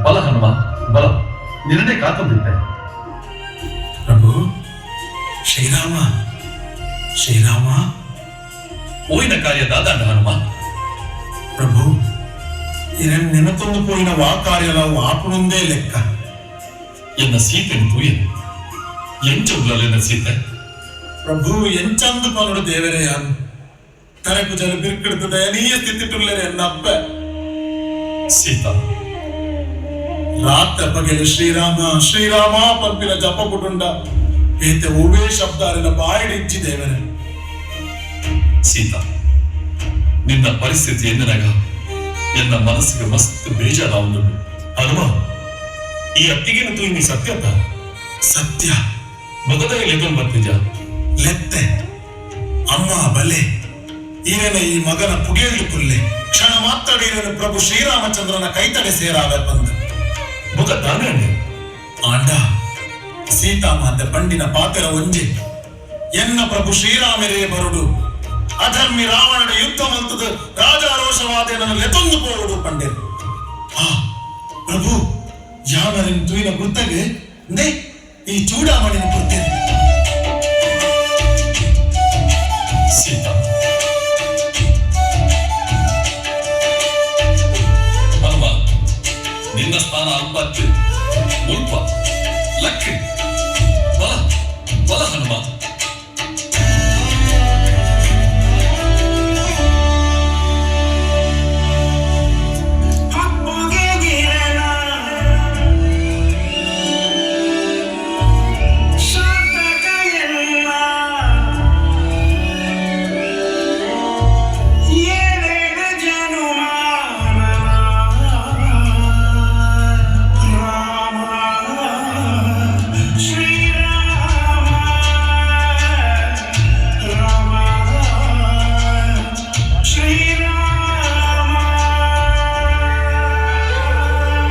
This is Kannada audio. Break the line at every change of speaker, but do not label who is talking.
ಬಲ ಹನುಮ ಬಲ, ನಿನ್ನೆ ಕಾತಂದಿದ್ದೆ.
ಪ್ರಭು ಶ್ರೀರಾಮ ಶ್ರೀರಾಮ
పోయిన కార్యదాదాండ హనుమ.
ప్రభు నిన్నతొందు పోయిన వా కార్యలో ఆపునుందే లెక్క.
ಎನ್ನ ಸೀತೆಯನ್ನು ತೂಯನು ಎಂಚ ಸೀತೆ
ಪ್ರಭು ಎಂಚಂದು ಪನುಡು ದೇವರೆಯಾನು ತನಕು ಜಲ ಬಿರ್ಕಿಡ್ತು ದಯನೀಯ ಸ್ಥಿತಿಟುಳ್ಳರೆ ಎನ್ನಪ್ಪ
ಸೀತಾ
ರಾತ್ರ ಬಗೆಲು ಶ್ರೀರಾಮ ಶ್ರೀರಾಮ ಪಂಪಿನ ಜಪಪುಟುಂಡ ಏತೆ ಒವೇ ಶಬ್ದಾರಿನ ಬಾಯಿಡಿಚ್ಚಿ ದೇವರೇ.
ಸೀತಾ, ನಿನ್ನ ಪರಿಸ್ಥಿತಿ ಎಂದಿನಾಗ ಎನ್ನ ಮನಸ್ಸಿಗೆ ಮಸ್ತ್ ಬೇಜಾರಾವುದು. ಹನುಮ, ಈ ಅತ್ತಿಗೆನ ತೂಯಿ ಸತ್ಯತ
ಸತ್ಯ
ಮೊಗದಾಗ ಲೆಕ್ಕ ಬರ್ತಿದ್ಯಾ?
ಲೆತ್ತೆ ಅಮ್ಮ ಬಲೆ ಈರನ ಈ ಮಗನ ಪುಗಿಯಲು ಕುಲ್ಲೆ ಕ್ಷಣ ಮಾತಾಡಿರನು ಪ್ರಭು ಶ್ರೀರಾಮಚಂದ್ರನ ಕೈತಡೆ ಸೇರಾವೆ ಬಂದ
ಮುಖ ತಾನೇ
ಆಂಡ ಸೀತಾಮಾತೆ ಪಂಡಿನ ಪಾತೆರ ಒಂಜೆ ಎನ್ನ ಪ್ರಭು ಶ್ರೀರಾಮರೇ ಬರುಡು ಅಧರ್ಮಿ ರಾವಣನ ಯುದ್ಧ ಮಂತದ ರಾಜಾರೋಷವಾದೇನನ್ನು ಲೆತೊಂದು ಪೋರುಡು ಪಂಡಿರು. ಆ ಪ್ರಭು ಯಾವರಿನ ತೂಯಿನ ಗುರ್ತಗೆ ನೇ ಈ ಚೂಡಾಮಣಿನ ಗುರ್ತೇನೆ.
ಸೀತಾ, ಹನುಮ, ನಿನ್ನ ಸ್ಥಾನ ಅಲ್ಪ ಮುಲ್ಪ ಲಕ್ಕಿ